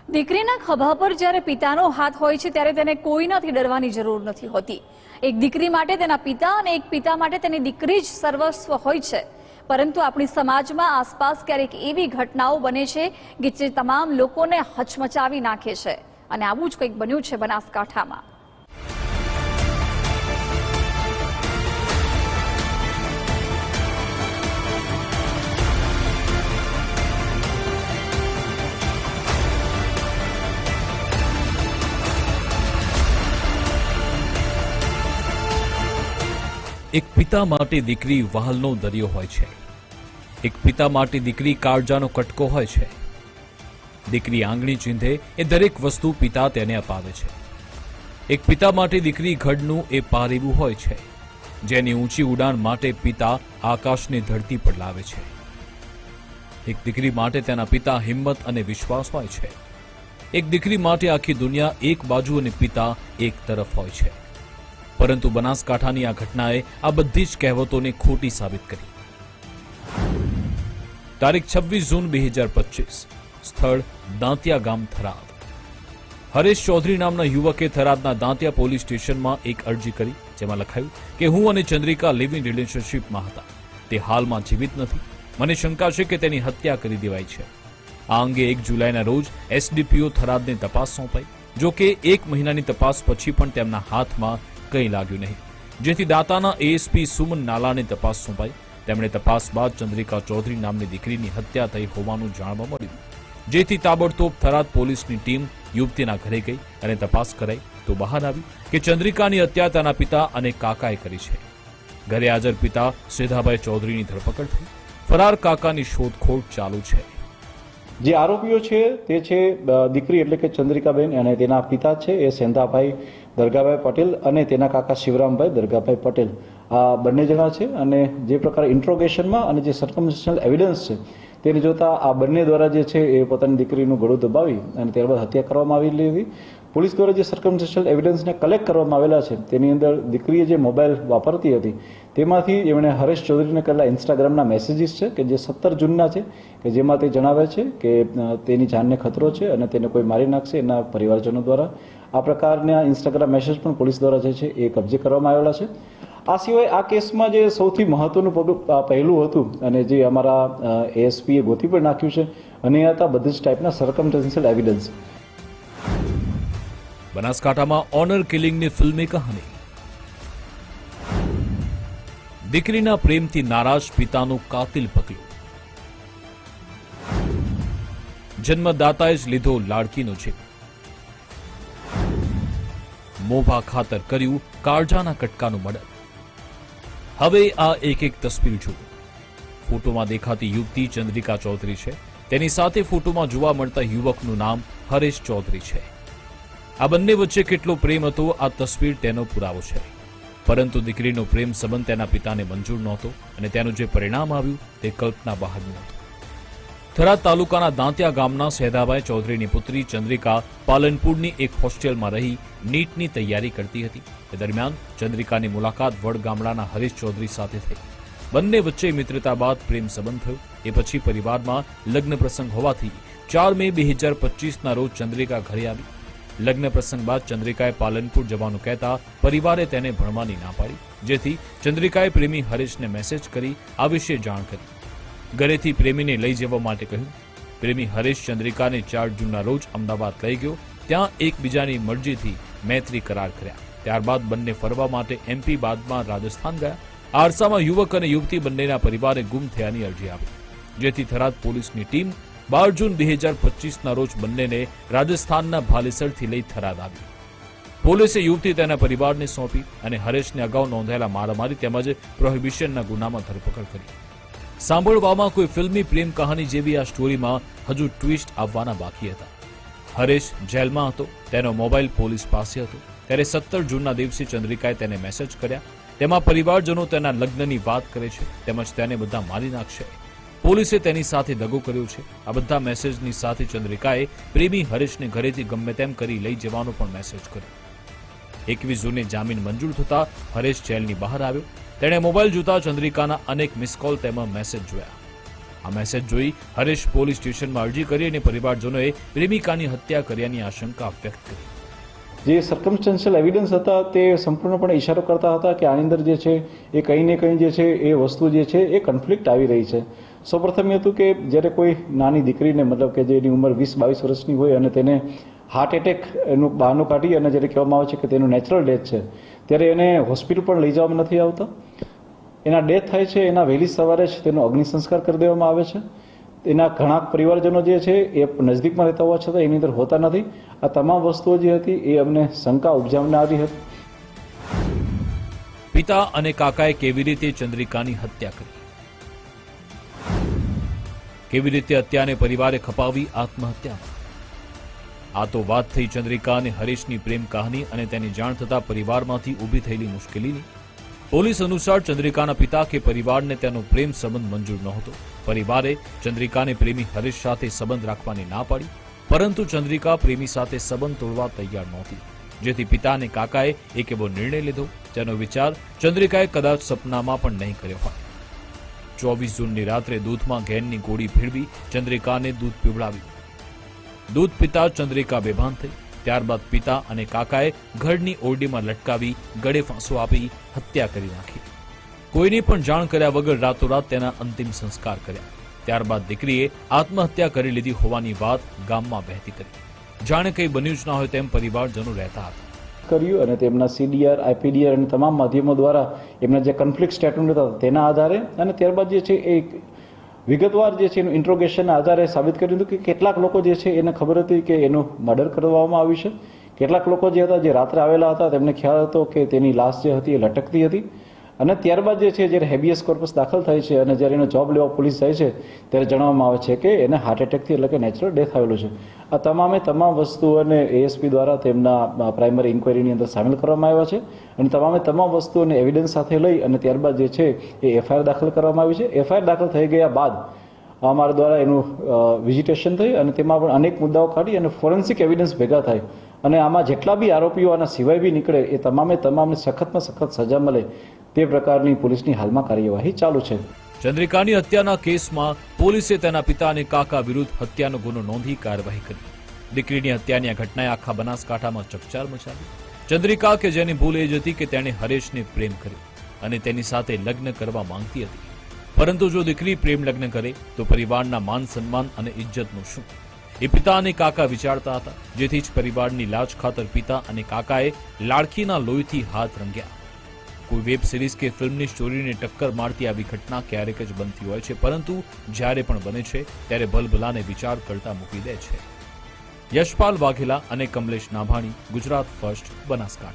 દીકરીના ખભા પર જ્યારે પિતાનો હાથ હોય છે ત્યારે તેને કોઈનાથી ડરવાની જરૂર નથી હોતી। એક દીકરી માટે તેના પિતા અને એક પિતા માટે તેની દીકરી જ સર્વસ્વ હોય છે। પરંતુ આપણી સમાજમાં આસપાસ ક્યારેક એવી ઘટનાઓ બને છે કે જે તમામ લોકોને હચમચાવી નાખે છે અને આવું જ કંઈક બન્યું છે બનાસકાંઠામાં। એક પિતા માટે દીકરી વહાલનો દરિયો હોય છે। એક પિતા માટે દીકરી કાળજાનો કટકો હોય છે। દીકરી આંગળી ચીંધે એ દરેક વસ્તુ પિતા તેને અપાવે છે। એક પિતા માટે દીકરી ઘડનું એ પારેવું હોય છે જેની ઊંચી ઉડાન માટે પિતા આકાશને ધરતી પર લાવે છે। એક દીકરી માટે તેના પિતા હિંમત અને વિશ્વાસ હોય છે। એક દીકરી માટે આખી દુનિયા એક બાજુ અને પિતા એક તરફ હોય છે। પરંતુ બનાસકાંઠાની આ ઘટનાએ આ બધી જ કહેવતોને ખોટી સાબિત કરી। તારીખ 26 જૂન 2025, સ્થળ દાંતિયા ગામ, થરાદ। હરેશ ચૌધરી નામના યુવકે થરાદના દાંતિયા પોલીસ સ્ટેશનમાં એક અરજી કરી જેમાં લખાયું કે હું અને ચંદ્રિકા લિવ ઇન રિલેશનશીપમાં હતા। તે હાલમાં જીવિત નથી। મને શંકા છે કે તેની હત્યા કરી દેવાઈ છે। આ અંગે 1 જુલાઈના રોજ એસડીપીઓ થરાદને તપાસ સોંપાઈ। જો કે 1 મહિનાની તપાસ પછી પણ તેમના હાથમાં કંઈ લાગ્યું નહીં, જેથી દાતાના એએસપી સુમન નાલાને તપાસ સોંપાઈ। તેમણે તપાસ બાદ ચંદ્રિકા ચૌધરી નામની દીકરીની હત્યા થઈ હોવાનું જાણવા મળ્યું, જેથી તાબડતોબ થરાદ પોલીસની ટીમ યુવતીના ઘરે ગઈ અને તપાસ કરાઈ તો બહાર આવ્યું કે ચંદ્રિકાની હત્યા તેના પિતા અને કાકાએ કરી છે। ઘરે હાજર પિતા સેધાભાઈ ચૌધરીની ધરપકડ થઈ। ફરાર કાકાની શોધખોળ ચાલુ છે। જે આરોપીઓ છે તે છે દીકરી એટલે કે ચંદ્રિકાબેન અને તેના પિતા છે એ સેંધાભાઈ દરગાભાઈ પટેલ અને તેના કાકા શિવરામભાઈ દરગાભાઈ પટેલ। આ બંને જણા છે અને જે પ્રકારે ઇન્ટ્રોગેશનમાં અને જે સર્કમસ્ટન્શિયલ એવિડન્સ છે તેને જોતા આ બંને દ્વારા જે છે એ પોતાની દીકરીનું ગળું દબાવી અને ત્યારબાદ હત્યા કરવામાં આવેલી હતી। પોલીસ દ્વારા જે સર્કમસ્ટન્શિયલ એવિડન્સને કલેક્ટ કરવામાં આવેલા છે તેની અંદર દીકરીએ જે મોબાઈલ વાપરતી હતી તેમાંથી એમણે હરેશ ચૌધરીને કરેલા ઇન્સ્ટાગ્રામના મેસેજીસ છે કે જે 17 જૂનના છે કે જેમાં તે જણાવે છે કે તેની જાનને ખતરો છે અને તેને કોઈ મારી નાખશે એના પરિવારજનો દ્વારા। આ પ્રકારના ઇન્સ્ટાગ્રામ મેસેજ પણ પોલીસ દ્વારા જે છે એ કબજે કરવામાં આવેલા છે। આ સિવાય આ કેસમાં જે સૌથી મહત્વનું પહેલું હતું અને જે અમારા એએસપીએ ગોતી પણ નાખ્યું છે અને એ હતા બધી જ ટાઈપના સર્કમસ્ટન્શિયલ એવિડન્સ। બનાસકાંઠામાં ઓનર કિલિંગની ફિલ્મી કહાની। દીકરીના પ્રેમથી નારાજ પિતાનું કાતિલ પગલું। જન્મદાતાએ જ લીધો લાડકીનો જીવ। મોભા ખાતર કર્યું કાળજાના કટકાનું મર્ડર। હવે આ એક તસવીર જુઓ। ફોટોમાં દેખાતી યુવતી ચંદ્રિકા ચૌધરી છે। તેની સાથે ફોટોમાં જોવા મળતા યુવકનું નામ હરેશ ચૌધરી છે। આ બંને વચ્ચે કેટલો પ્રેમ હતો આ તસવીર તેનો પુરાવો છે। પરંતુ દીકરીનો પ્રેમ સંબંધ તેના પિતાને મંજૂર નહોતો અને તેનું જે પરિણામ આવ્યું તે કલ્પના બહારનું હતું। થરાદ તાલુકાના દાંતિયા ગામના સેધાભાઈ ચૌધરીની પુત્રી ચંદ્રિકા પાલનપુરની એક હોસ્ટેલમાં રહી નીટની તૈયારી કરતી હતી। એ દરમિયાન ચંદ્રિકાની મુલાકાત વડ ગામડાના હરેશ ચૌધરી સાથે થઈ। બંને વચ્ચે મિત્રતા બાદ પ્રેમ સંબંધ થયો। એ પછી પરિવારમાં લગ્ન પ્રસંગ હોવાથી 4 મે 2025ના રોજ ચંદ્રિકા ઘરે આવી। લગ્ન પ્રસંગ બાદ ચંદ્રિકાએ પાલનપુર જવાનું કહેતા પરિવારે તેને ભણવાની ના પાડી, જેથી ચંદ્રિકાએ પ્રેમી હરેશને મેસેજ કરી આ વિશે જાણ કરી। ઘરેથી પ્રેમીને લઈ જવા માટે કહ્યું। પ્રેમી હરેશ ચંદ્રિકાને 4 જૂનના રોજ અમદાવાદ લઈ ગયો। ત્યાં એકબીજાની મરજીથી મૈત્રી કરાર કર્યા। ત્યારબાદ બંને ફરવા માટે એમપી બાદમાં રાજસ્થાન ગયા। આ અરસામાં યુવક અને યુવતી બંનેના પરિવારે ગુમ થયાની અરજી આવી, જેથી થરાદ પોલીસની ટીમ 12 જૂન 2025ના રોજ બંનેને રાજસ્થાનના ભાલેસરથી લઈ થરાદ આવી। પોલીસે યુવતી તેના પરિવારને સોંપી અને હરેશને અગાઉ નોંધાયેલા મારામારી તેમજ પ્રોહિબિશનના ગુનામાં ધરપકડ કરી। સાંભળવામાં કોઈ ફિલ્મી પ્રેમ કહાની જેવી આ સ્ટોરીમાં હજુ ટ્વિસ્ટ આવવાના બાકી હતા। હરેશ જેલમાં હતો, તેનો મોબાઈલ પોલીસ પાસે હતો, ત્યારે 17 જૂનના દિવસે ચંદ્રિકાએ તેને મેસેજ કર્યા। તેમાં પરિવારજનો તેના લગ્નની વાત કરે છે તેમજ તેને બધા મારી નાખશે। પોલીસે તેની સાથે દગો કર્યો છે। આ બધા મેસેજની સાથે ચંદ્રિકાએ પ્રેમી હરેશને ઘરેથી ગમે તેમ કરી લઈ જવાનો પણ મેસેજ કર્યો। 21 જૂને જામીન મંજૂર થતા હરેશ જેલની બહાર આવ્યો। તેણે મોબાઈલ જોતા ચંદ્રિકાના અનેક મિસ કોલ તેમજ મેસેજ જોયા। આ મેસેજ જોઈ હરેશ પોલીસ સ્ટેશનમાં અરજી કરી અને પરિવારજનોએ પ્રેમિકાની હત્યા કર્યાની આશંકા વ્યક્ત કરી. જે સર્કમસ્ટન્શિયલ એવિડન્સ હતા તે સંપૂર્ણપણે ઇશારો કરતા હતા કે આની અંદર જે છે એ કંઈ ને કંઈ જે છે એ વસ્તુ જે છે એ કન્ફ્લિક્ટ આવી રહી છે. સૌપ્રથમ એ હતું કે જ્યારે કોઈ નાની દીકરીને મતલબ કે જેની ઉંમર 20-22 વર્ષની હોય અને તેને હાર્ટ એટેક એનું બહાનું કાઢી અને જ્યારે કહેવામાં આવે છે કે તેનું નેચરલ ડેથ છે ત્યારે એને હોસ્પિટલ પણ લઈ જવામાં નથી આવતા. એના ડેથ થાય છે એના વહેલી સવારે જ તેનો અગ્નિ સંસ્કાર કરી દેવામાં આવે છે. એના ઘણા પરિવારજનો જે છે એ નજદીકમાં રહેતા હોવા છતાં એની અંદર હોતા નથી. આ તમામ વસ્તુઓ જે હતી એ અમને શંકા ઉપજાવનારી હતી. પિતા અને કાકાએ કેવી રીતે ચંદ્રિકાની હત્યા કરી? કેવી રીતે હત્યાને પરિવારે ખપાવી આત્મહત્યામાં? આ તો વાત થઈ ચંદ્રિકા અને હરેશની પ્રેમ કહાની અને તેની જાણ થતા પરિવારમાંથી ઊભી થયેલી મુશ્કેલીની. પોલીસ અનુસાર ચંદ્રિકાના પિતા કે પરિવારને તેનો પ્રેમ સંબંધ મંજૂર નહોતો. પરિવારે ચંદ્રિકાને પ્રેમી હરેશ સાથે સંબંધ રાખવાની ના પાડી, પરંતુ ચંદ્રિકા પ્રેમી સાથે સંબંધ તોડવા તૈયાર નહોતી, જેથી પિતા અને કાકાએ એક એવો નિર્ણય લીધો જેનો વિચાર ચંદ્રિકાએ કદાચ સપનામાં પણ નહીં કર્યો હોય. 24 જૂનની રાત્રે દૂધમાં ઘેનની ગોળી ભેળવી ચંદ્રિકાને દૂધ પીવડાવ્યું. દૂધ પીતા ચંદ્રિકા બેભાન થઈ. ત્યારબાદ પિતા અને કાકાએ ઘરની ઓરડીમાં લટકાવી ગળે ફાંસો આપી હત્યા કરી નાખી. કોઈની પણ જાણ કર્યા વગર રાતોરાત તેના અંતિમ સંસ્કાર કર્યા. ત્યારબાદ દીકરીએ આત્મહત્યા કરી લીધી હોવાની વાત ગામમાં વહેતી કરી. જાણે કંઈ બન્યું જ ના હોય તેમ પરિવારજનો રહેતા હતા. કર્યું અને તેમના CDR, IPDR અને તમામ માધ્યમો દ્વારા એમના જે કન્ફ્લિક્ટ સ્ટેટમેન્ટ હતા તેના આધારે અને ત્યારબાદ જે છે એ વિગતવાર જે છે એનું ઇન્ટ્રોગેશનના આધારે સાબિત કર્યું હતું કે કેટલાક લોકો જે છે એને ખબર હતી કે એનું મર્ડર કરવામાં આવ્યું છે. કેટલાક લોકો જે હતા જે રાત્રે આવેલા હતા તેમને ખ્યાલ હતો કે તેની લાશ જે હતી એ લટકતી હતી. અને ત્યારબાદ જે છે જ્યારે હેબિયસ કોર્પસ દાખલ થાય છે અને જ્યારે એનો જોબ લેવા પોલીસ જાય છે ત્યારે જણાવવામાં આવે છે કે એને હાર્ટ એટેકથી એટલે કે નેચરલ ડેથ આવેલું છે. આ તમામ વસ્તુઓને ASP દ્વારા તેમના પ્રાઇમરી ઇન્ક્વાયરીની અંદર સામેલ કરવામાં આવ્યા છે અને તમામ વસ્તુઓને એવિડન્સ સાથે લઈ અને ત્યારબાદ જે છે એ FIR દાખલ કરવામાં આવી છે. FIR દાખલ થઈ ગયા બાદ અમારા દ્વારા એનું વિઝિટેશન થઈ અને તેમાં પણ અનેક મુદ્દાઓ કાઢી અને ફોરેન્સિક એવિડન્સ ભેગા થાય અને આમાં જેટલા બી આરોપીઓ આના સિવાય બી નીકળે એ તમામને સખતમાં સખત સજા મળે તે પ્રકારની પોલીસની હાલમાં કાર્યવાહી ચાલુ છે. ચંદ્રિકાની હત્યાના કેસમાં પોલીસે તેના પિતા અને કાકા વિરુદ્ધ હત્યાનો ગુનો નોંધી કાર્યવાહી કરી. દીકરીની હત્યાની આ ઘટનાએ આખા બનાસકાંઠામાં ચકચાર મચાવી. ચંદ્રિકા કે જેની ભૂલ એ જ હતી કે તેણે હરેશને પ્રેમ કર્યો અને તેની સાથે લગ્ન કરવા માંગતી હતી. પરંતુ જો દીકરી પ્રેમ લગ્ન કરે તો પરિવારના માન સન્માન અને ઇજ્જતનું શું? એ પિતા અને કાકા વિચારતા હતા, જેથી જ પરિવારની લાજ ખાતર પિતા અને કાકાએ લાડકીના લોહીથી હાથ રંગ્યા. કોઈ વેબ સિરીઝ કે ફિલ્મની સ્ટોરીને ટક્કર મારતી આવી ઘટના ક્યારેક જ બનતી હોય છે, પરંતુ જ્યારે પણ બને છે ત્યારે ભલભલાને વિચાર કરતા મૂકી દે છે. યશપાલ વાઘેલા અને કમલેશ નાભાણી, ગુજરાત ફર્સ્ટ, બનાસકાંઠા.